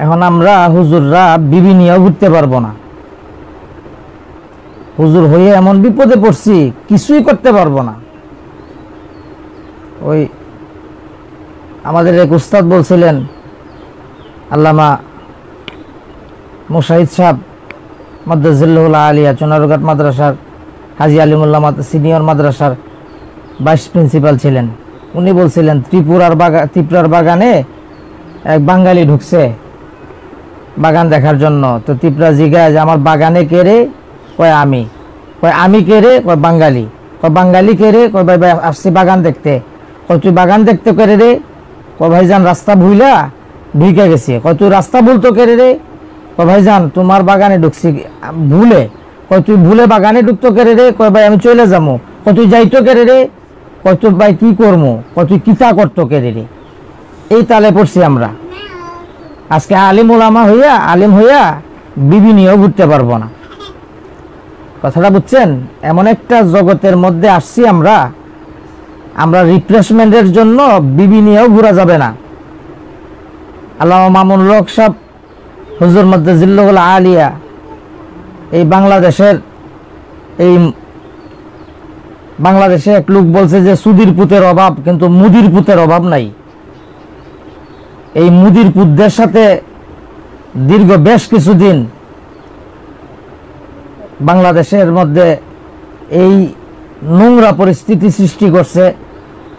এখন আমরা হুজুররা বিবি নিয়েও ঘুরতে পারবো না। হুজুর হয়ে এমন বিপদে পড়ছি, কিছুই করতে পারবো না। ওই আমাদের এক উস্তাদ বলছিলেন, আল্লামা মুশাহিদ সাহেব মাদ্রাসাতুল আলিয়া চুনারুঘাট মাদ্রাসার হাজী আলিমুল্লাহ সিনিয়র মাদ্রাসার ভাইস প্রিন্সিপাল ছিলেন। উনি বলছিলেন ত্রিপুরার বাগানে এক বাঙালি ঢুকছে বাগান দেখার জন্য। তো ত্রিপুরা জিজ্ঞাসা যে আমার বাগানে কে রে? কয় আমি। কয় আমি কে রে? কয় বাঙালি। কয় বাঙালি কে রে? কয় ভাই ভাই আসছি বাগান দেখতে। কয় তুই বাগান দেখতে করে রে? কয় ভাইজান রাস্তা ভুইলা ঢুকে গেছে। কয় তুই রাস্তা ভুলতো কে রে? কয় ভাইজান তোমার বাগানে ঢুকছি ভুলে। কয় তুই ভুলে বাগানে ঢুকতো কে রে? কয় ভাই আমি চলে যাবো। কয় তুই যাইতো কে রে? কয় তুই ভাই কি করবো? কয় তুই কিতা করতো কে রে? এই তালে পড়ছি আমরা। আজকে আলিম হইয়া বিবি নিয়েও ঘুরতে পারবো না। কথাটা বুঝছেন? এমন একটা জগতের মধ্যে আসছি আমরা রিফ্রেশমেন্টের জন্য বিবি নিয়েও ঘোরা যাবে না। আল্লামা মামুনুল হক সাহেব হুজুর মাদ্রাসাতুল আলিয়া এই বাংলাদেশে এক লোক বলছে যে সুদির পুতের অভাব, কিন্তু মুদির পুতের অভাব নাই। এই মুদির পুতদের সাথে দীর্ঘ বেশ কিছুদিন বাংলাদেশের মধ্যে এই নোংরা পরিস্থিতি সৃষ্টি করছে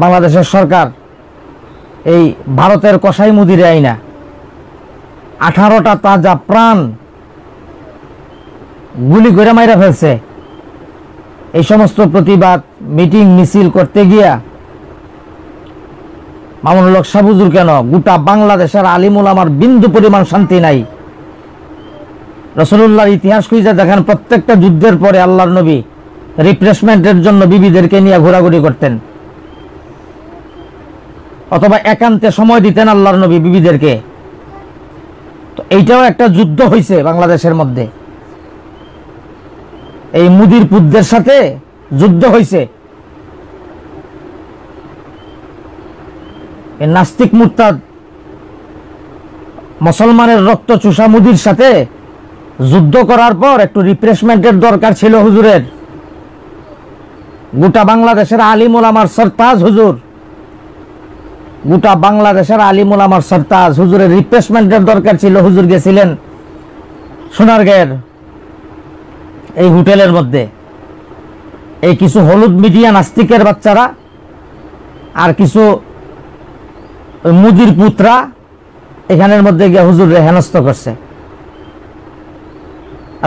বাংলাদেশের সরকার। এই ভারতের কসাই মুদির আইনা 18টা তাজা প্রাণ গুলি করে মাইরা ফেলছে। এই সমস্ত প্রতিবাদ মিটিং মিছিল করতে গিয়া মামুনুল হক সাহেব হুজুর কেন, গোটা বাংলাদেশের আলিম উলামার বিন্দু পরিমাণ শান্তি নাই। রাসূলুল্লাহর ইতিহাস খুঁজে দেখেন, প্রত্যেকটা যুদ্ধের পরে আল্লাহর নবী রিফ্রেশমেন্টের জন্য বিবিদেরকে নিয়ে ঘোরাঘুরি করতেন, অথবা একান্তে সময় দিতেন আল্লাহর নবী বিবিদেরকে। তো এইটাও একটা যুদ্ধ হয়েছে বাংলাদেশের মধ্যে, এই মুদির পুতদের সাথে যুদ্ধ হয়েছে। এই নাস্তিক মুরতাদ মুসলমানের রক্ত চুষা মুদির সাথে যুদ্ধ করার পর একটু রিফ্রেশমেন্টের দরকার ছিল হুজুরের। গোটা বাংলাদেশের আলিম উলামার সরতাজ হুজুর, গোটা বাংলাদেশের আলিম উলামার সরতাজ হুজুরের রিফ্রেশমেন্টের দরকার ছিল। হুজুর গেছিলেন সোনারগাঁয়ের এই হোটেলের মধ্যে। এই কিছু হলুদ মিডিয়া নাস্তিকের বাচ্চারা আর কিছু মুদির পুত্রা এখানের মধ্যে গিয়ে হুজুরে হেনস্থ করছে।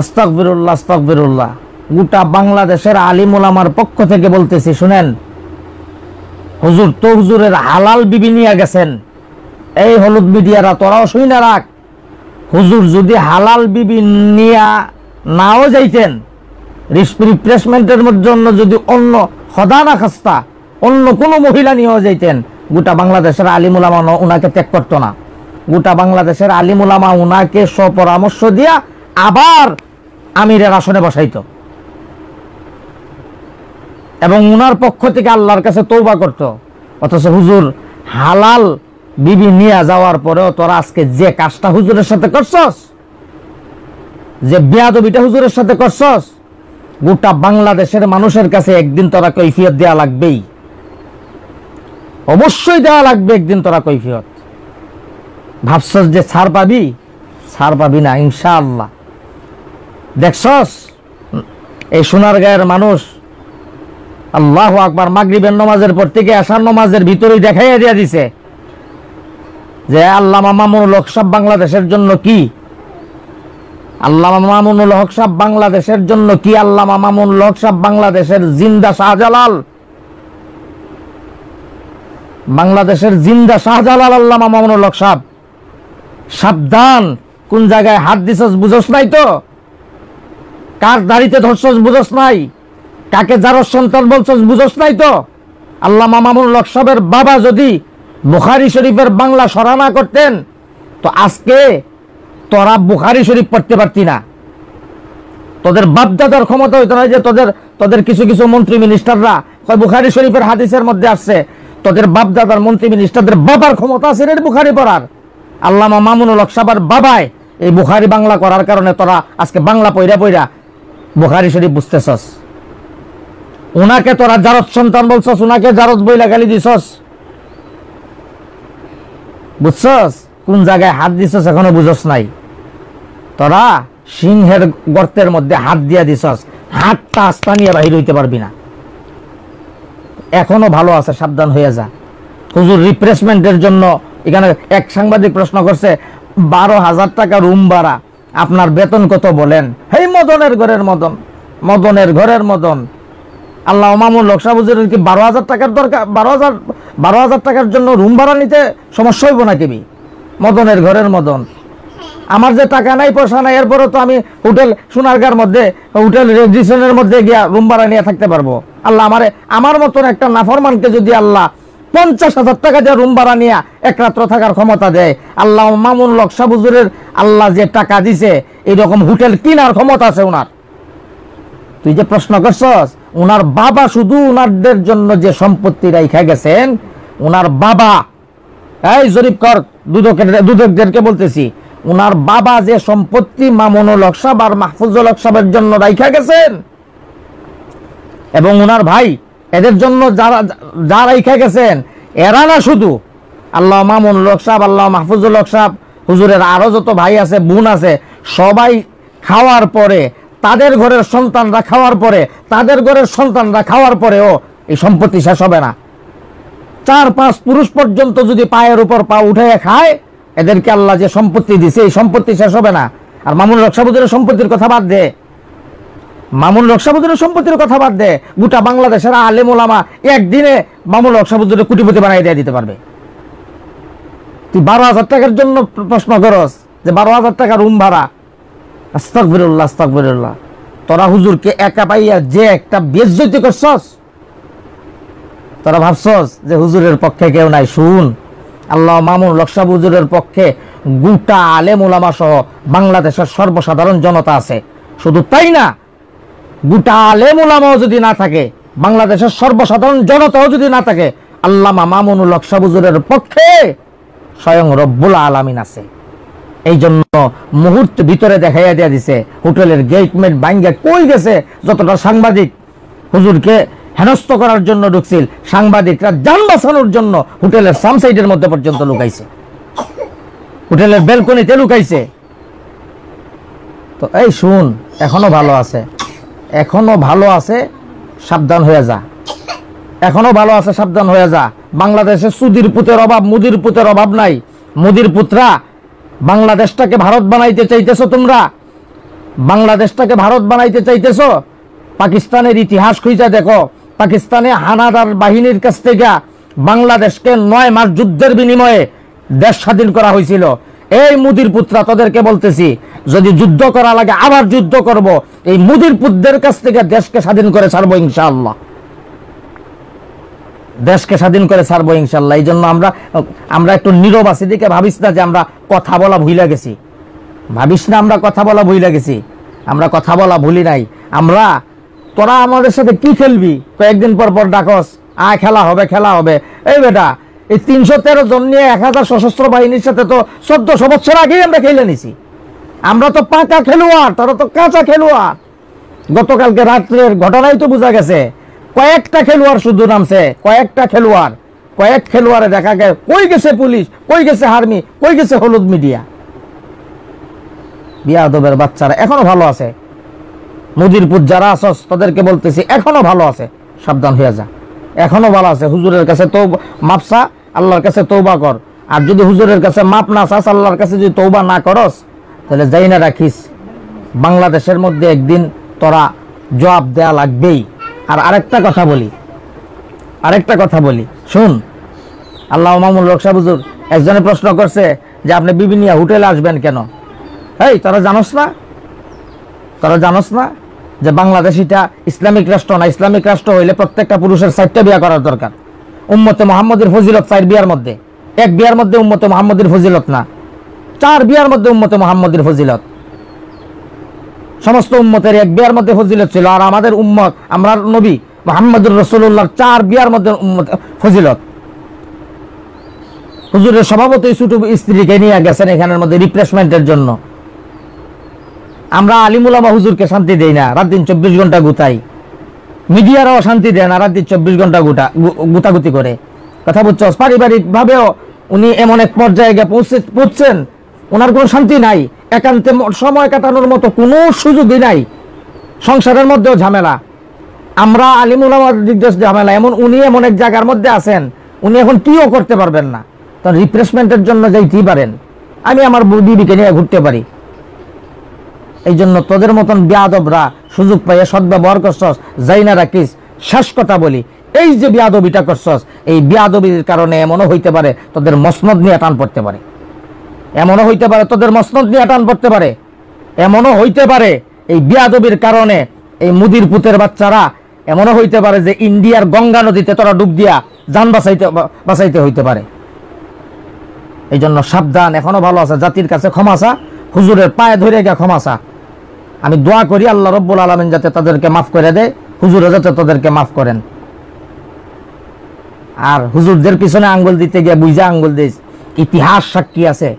আস্তাগফিরুল্লাহ আস্তাগফিরুল্লাহ। গোটা বাংলাদেশের আলিম উলামার পক্ষ থেকে বলতেছি, শুনেন, হুজুর তো হুজুরের হালাল বিবি নিয়ে গেছেন। এই হলুদ মিডিয়ারা তোরাও শুই না রাখ, হুজুর যদি হালাল বিবি নিয়ে নাও যাইতেন, রিফ্রেশমেন্টের জন্য যদি অন্য খোদা না খাস্তা অন্য কোনো মহিলা নিয়েও যাইতেন, গোটা বাংলাদেশের আলিম উলামা উনাকে ত্যাগ করতো না। গোটা বাংলাদেশের আলিম উলামা উনাকে স্বপরামর্শ দিয়া আবার আমিরের আসনে বসাইতো এবং উনার পক্ষ থেকে আল্লাহর কাছে তওবা করত। অথচ হুজুর হালাল বিবি নিয়ে যাওয়ার পরেও তোরা আজকে যে কাজটা হুজুরের সাথে করছস, যে বেয়াদবিটা হুজুরের সাথে করছস, গোটা বাংলাদেশের মানুষের কাছে একদিন তোরা কৈফিয়ত দেওয়া লাগবেই, অবশ্যই দেওয়া লাগবে একদিন তোরা কৈফিয়ত। ভাবছস যে ছাড় পাবি? ছাড় পাবি না ইনশাআল্লাহ। দেখছস এই সোনারগাঁয়ের মানুষ আল্লাহু আকবার মাগরিবের নামাজের পর থেকে আশার নামাজের ভিতরেই দেখাইয়া দিয়া দিছে যে আল্লামা মামুনুল হক সাহেব বাংলাদেশের জন্য কি, আল্লামা মামুনুল হক সাহেব বাংলাদেশের জন্য কি, আল্লামা মামুনুল হক সাহেব বাংলাদেশের জিন্দা শাহজালাল, বাংলাদেশের জিন্দা শাহজালাল আল্লামা মামুনুল হক সাহেব। সাবধান, কোন জায়গায় হাত দিছস বুঝস নাই তো, কার দাড়িতে ধরছস বুঝস নাই, কাকে যার সন্তান বলছস বুঝস নাই তো। আল্লামা মামুনুল হক সাহেবের বাবা যদি বুখারী শরীফের বাংলা সরানা করতেন তো আজকে তোরা বুখারী শরীফ পড়তে পারতি না। তোদের বাপদাদার ক্ষমতা হইতো না যে তোদের কিছু কিছু মন্ত্রী মিনিস্টাররা বুখারী শরীফের হাদিসের মধ্যে আসছে, তোদের বাপদাদার মন্ত্রী মিনিস্টারদের বাবার ক্ষমতা আছে রে বুখারী পড়ার। আল্লামা মামুনুল হক সাহেবের বাবাই এই বুখারি বাংলা করার কারণে তোরা আজকে বাংলা পইরা পইরা বুখারি শরীফ বুঝতেছস। উনাকে তোরা জারদ সন্তান বলছস, উনাকে জারদ বইলা গালি দিছস, বুঝছস? কোন জায়গায় হাত দিছস এখনো বুঝস নাই। তোরা সিংহের গর্তের মধ্যে হাত দিয়া দিছস, হাতটা আস্তা নিয়ে বাহির হইতে পারবি না। এখনো ভালো আছে, সাবধান হয়ে যা। হুজুর রিপ্লেসমেন্টের জন্য এখানে এক সাংবাদিক প্রশ্ন করছে 12,000 টাকা রুম ভাড়া, আপনার বেতন কত বলেন? হেই মদনের ঘরের মদন, মদনের ঘরের মদন। আল্লাহ মামুনুল হক সাহেব হুজুরের কি 12,000 টাকার দরকার? 12,000 টাকার জন্য রুম ভাড়া নিতে সমস্যা হইব না কেবি? মদনের ঘরের মদন। আমার যে টাকা নাই পয়সা নাই, এরপরও তো আমি হোটেল সোনারগাঁর মধ্যে হোটেল রেজিস্ট্রেশনের মধ্যে গিয়া রুম ভাড়া নিয়ে থাকতে পারবো। আল্লাহ আমার মতন একটা নাফরমানকে যদি আল্লাহ 50,000 টাকা দিয়ে রুম ভাড়া নিয়ে এক রাত্র থাকার ক্ষমতা দেয়, আল্লাহ মামুনুল হক সাহেব হুজুরের আল্লাহ যে টাকা দিছে এইরকম হোটেল কিনার ক্ষমতা আছে উনার। তুই যে প্রশ্ন করছস, উনার বাবা শুধু উনারদের জন্য যে সম্পত্তি রাইখা গেছেন, উনার বাবা, এই জরিপ কর দুদকদেরকে বলতেছি, উনার বাবা যে সম্পত্তি মামুনুল হক সাহেব আর মাহফুজুল হক সাহেবের জন্য রাইখা গেছেন এবং উনার ভাই এদের জন্য যা রাইখা গেছেন, এরা না শুধু আল্লাহ মামুনুল হক সাহেব, আল্লাহ মাহফুজুল হক সাহেব হুজুরের আরো যত ভাই আছে বোন আছে, সবাই খাওয়ার পরে, তাদের ঘরের সন্তানরা খাওয়ার পরে, তাদের ঘরের সন্তানরা খাওয়ার পরেও এই সম্পত্তি শেষ হবে না। 4-5 পুরুষ পর্যন্ত যদি পায়ের উপর পা উঠে খায়, এদেরকে আল্লাহ যে সম্পত্তি দিছে এই সম্পত্তি শেষ হবে না। আর মামুনুল হক সাহেব হুজুরের সম্পত্তির কথা বাদ দে, মামুনুল হক সাহেব হুজুরের সম্পত্তির কথা বাদ দে, গোটা বাংলাদেশের আলেম ওলামা একদিনে মামুনুল হক সাহেব হুজুরের কোটিপতি বানাই দিয়ে দিতে পারবে। তুই 12,000 টাকার জন্য প্রশ্ন করস যে 12,000 টাকা রুম ভাড়া। আস্তাগফিরুল্লাহ, আস্তাগফিরুল্লাহ। তোরা হুজুরকে একা পাইয়া যে একটা বেইজ্জতি করছস, তোরা ভাবছস যে হুজুরের পক্ষে কেউ নাই। শুন, আল্লাহ মামুনুল হক সাহেব হুজুরের পক্ষে গোটা আলেম ওলামা সহ বাংলাদেশের সর্বসাধারণ জনতা আছে। শুধু তাই না, গোটা আলেম ওলামাও যদি না থাকে, বাংলাদেশের সর্বসাধারণ জনতাও যদি না থাকে, আল্লামা মামুনুল হক সাহেব হুজুরের পক্ষে স্বয়ং রব্বুল আলামিন আছে। এই জন্য মুহূর্তে ভিতরে দেখাইয়া দেয়া দিছে, হোটেলের গেটমেট ভাঙ্গা কই গেছে যতটা সাংবাদিক হুজুরকে হেনস্থ করার জন্য ঢুকছিল, সাংবাদিকরা যান বাঁচানোর জন্য হোটেলের সামসাইডের মধ্যে পর্যন্ত লুকাইছে, হোটেলের বেলকনিতে লুকাইছে। তো এই শুন, এখনো ভালো আছে, এখনো ভালো আছে, সাবধান হয়ে যা। এখনো ভালো আছে, সাবধান হয়ে যা। বাংলাদেশে সুদির পুতের অভাব, মুদির পুতের অভাব নাই। মুদির পুত্রা, বাংলাদেশটাকে ভারত বানাইতে চাইতেছো তোমরা, বাংলাদেশটাকে ভারত বানাইতে চাইতেছো। পাকিস্তানের ইতিহাস খুঁজে দেখো, পাকিস্তানে হানাদার বাহিনীর কাছ থেকে বাংলাদেশকে 9 মাস যুদ্ধের বিনিময়ে দেশ স্বাধীন করা হয়েছিল। এই মুদির পুত্রা, তোদেরকে বলতেছি, যদি যুদ্ধ করা লাগে আবার যুদ্ধ করব, এই মুদির পুত্রদের কাছ থেকে দেশকে স্বাধীন করে ছাড়বো ইনশাআল্লাহ, দেশকে স্বাধীন করে ছাড়বো ইনশাআল্লাহ। এই জন্য আমরা একটু নীরব আছি, দিকে ভাবিস না যে আমরা কথা বলা ভুলে গেছি, ভাবিস না আমরা কথা বলা ভুলে গেছি। আমরা কথা বলা ভুলি নাই। আমরা, তোরা আমাদের সাথে কি খেলবি? কয়েকদিন পর পর ডাকস, আয় খেলা হবে, খেলা হবে। এই বেটা, এই 313 জন নিয়ে 1000 সশস্ত্র বাহিনীর সাথে তো 1400 বছর আগেই আমরা খেলে নিছি। আমরা তো পাকা খেলোয়াড়, তারা তো কাঁচা খেলোয়াড়। গতকালকে রাত্রের ঘটনাই তো বোঝা গেছে, কয়েকটা খেলোয়াড় শুধু নামছে, কয়েকটা খেলোয়াড়, কয়েক খেলোয়াড়ে দেখা গেছে। কই গেছে পুলিশ, কই গেছে আর্মি, কই গেছে হলুদ মিডিয়া? বিয়াদবের বাচ্চারা এখনো ভালো আছে। মুদিরপুর যারা আসস তাদেরকে বলতেছি, এখনো ভালো আছে, সাবধান হয়ে যা। এখনো ভালো আছে। হুজুরের কাছে তো মাপসা, আল্লাহর কাছে তৌবা কর। আর যদি হুজুরের কাছে মাপ না চাস, আল্লাহর কাছে যদি তৌবা না করস, তাহলে যাই না রাখিস, বাংলাদেশের মধ্যে একদিন তোরা জবাব দেয়া লাগবেই। আর আরেকটা কথা বলি, শুন। আল্লাহ মামুনুল হক সাহেব হুজুর একজনে প্রশ্ন করছে যে আপনি বিভিন্ন হোটেলে আসবেন কেন? এই তোরা জানোস না যে বাংলাদেশ এটা ইসলামিক রাষ্ট্র না? ইসলামিক রাষ্ট্র হইলে প্রত্যেকটা পুরুষের 4টা বিয়া করার দরকার। উম্মতে মুহাম্মদের ফজিলত 4 বিয়ার মধ্যে, 1 বিয়ার মধ্যে উম্মতে মুহাম্মদের ফজিলত না, 4 বিয়ার মধ্যে উম্মতে মুহাম্মদের ফজিলত। সমস্ত উম্মতের 1 বিয়ার মধ্যে ফজিলত ছিল, আর আমাদের উম্মত, আমরা নবী মুহাম্মদুর রাসূলুল্লাহর 4 বিয়ার মধ্যে ফজিলত। হুজুরের সভাপতি ছোট স্ত্রীকে নিয়ে গেছেন এখানের মধ্যে রিপ্লেসমেন্টের জন্য। আমরা আলিম উলামা হুজুরকে শান্তি দেই না, রাত দিন 24 ঘন্টা গুতাই। মিডিয়ারাও শান্তি দেয় না, রাত দিন 24 ঘন্টা গুতাগুতি করে। কথা বুঝছো? পারিবারিক ভাবেও উনি এমন এক পর্যায়ে গিয়ে পৌঁছছেন, ওনার কোনো শান্তি নাই, একান্তে সময় কাটানোর মতো কোনো সুযোগই নাই। সংসারের মধ্যেও ঝামেলা, আমরা আলিম উলামার দিক দিয়ে ঝামেলা। উনি এমন এক জায়গার মধ্যে আছেন, উনি এখন কিও করতে পারবেন না। তখন রিপ্লেসমেন্টের জন্য যাইতেই পারেন, আমি আমার বিবিকে নিয়ে ঘুরতে পারি। এই জন্য তোদের মতন বেয়াদবরা সুযোগ পাইয়া সদ্ব্যবহার করছস, যাই না রাখিস। শেষ কথা বলি, এই যে বেয়াদবিটা করছস, এই বেয়াদবির কারণে এমনও হইতে পারে তোদের মসনদ নিয়ে টান পড়তে পারে, এমনও হইতে পারে তোদের মসনদ নিয়ে টান পড়তে পারে, এমনও হইতে পারে এই বেয়াদবির কারণে এই মুদির পুতের বাচ্চারা এমনও হইতে পারে যে ইন্ডিয়ার গঙ্গা নদীতে তোরা ডুব দিয়া যান বাঁচাইতে হইতে পারে। এই জন্য সাবধান, এখনো ভালো আছে, জাতির কাছে ক্ষমা চা, হুজুরের পায়ে ধরে গিয়া ক্ষমা চা। আমি দোয়া করি আল্লাহ রব্বুল আলামিন যাতে তাদেরকে মাফ করে দেয়, হুজুরে যাতে তাদেরকে মাফ করেন। আর হুজুরদের পিছনে আঙ্গুল দিতে গিয়ে বুঝা আঙ্গুল দিস, ইতিহাস সাক্ষী আছে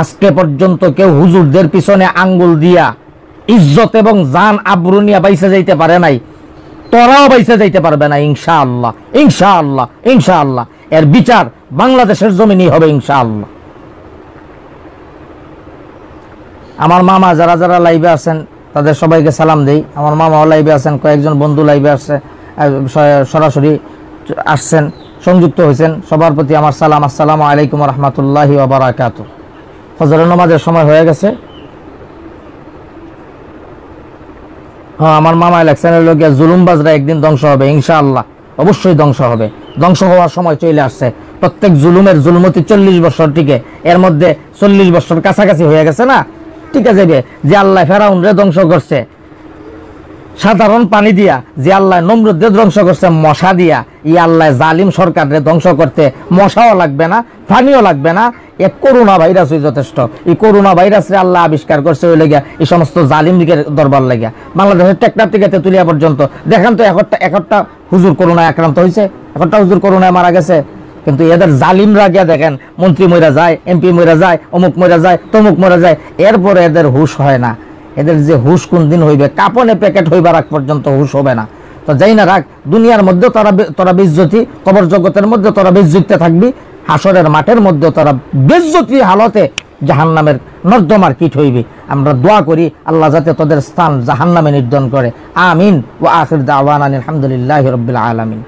আজকে পর্যন্ত কেউ হুজুরদের পিছনে আঙ্গুল দিয়া ইজ্জত এবং জান আবরু নিয়ে বাইসে যাইতে পারে নাই, তোরাও বাইসে যাইতে পারবে না ইনশাআল্লাহ, ইনশাআল্লাহ, ইনশাআল্লাহ। এর বিচার বাংলাদেশের জমিনেই হবে ইনশাআল্লাহ। আমার মামা যারা যারা লাইভে আছেন তাদের সবাইকে সালাম দেই। আমার মামাও লাইভে আছেন, কয়েকজন বন্ধু লাইভে আসছে, সরাসরি আসছেন, সংযুক্ত হয়েছেন, সবার প্রতি আমার সালাম। আসসালামু আলাইকুম রহমতুল্লাহি ওয়া বারাকাতুহু। ফজরের নামাজের সময় হয়ে গেছে। হ্যাঁ, আমার মামা ইলেকশনের লোকে জুলুমবাজরা একদিন ধ্বংস হবে ইনশাআল্লাহ, অবশ্যই ধ্বংস হবে, ধ্বংস হওয়ার সময় চলে আসছে। প্রত্যেক জুলুমের জুলমতি 40 বছর টিকে, এর মধ্যে 40 বছর কাছাকাছি হয়ে গেছে না, টিকে যাবে। যে আল্লাহ ফেরাউনরে ধ্বংস করছে সাধারণ পানি দিয়া, যে আল্লাহ নমরুদকে ধ্বংস করছে মশা দিয়া, ই আল্লাহ জালিম সরকারে ধ্বংস করতে মশাও লাগবে না, পানিও লাগবে না, এক করোনা ভাইরাসই যথেষ্ট। এই করোনা ভাইরাসে আল্লাহ আবিষ্কার করছে ওই লেগিয়া এই সমস্ত জালিম দিকের দরবার লাগিয়া। বাংলাদেশের টেকনাফ থেকে তেতুলিয়া পর্যন্ত দেখেন তো একটা হুজুর করোনায় আক্রান্ত হয়েছে, একটা হুজুর করোনায় মারা গেছে। কিন্তু এদের জালিমরা গিয়া দেখেন মন্ত্রী মইরা যায়, এমপি মইরা যায়, অমুক মইরা যায়, তমুক মইরা যায়, এরপরে এদের হুশ হয় না। এদের যে হুশ কোন দিন হইবে, কাপনে প্যাকেট হইবার আগ পর্যন্ত হুশ হবে না। তো যাই না রাখ, দুনিয়ার মধ্যে তোরা বেজ্জতি, কবর জগতের মধ্যে তোরা বেজ্জতিতে থাকবি, হাসরের মাঠের মধ্যে তোরা বেজ্জতি হালতে জাহান্নামের নর্দমার কীট হইবি। আমরা দোয়া করি আল্লাহ যাতে তোদের স্থান জাহান্নামে নির্ধারণ করে। আমিন। ওয়া আখির দাওয়ানা আলহামদুলিল্লাহি রাব্বিল আলামিন।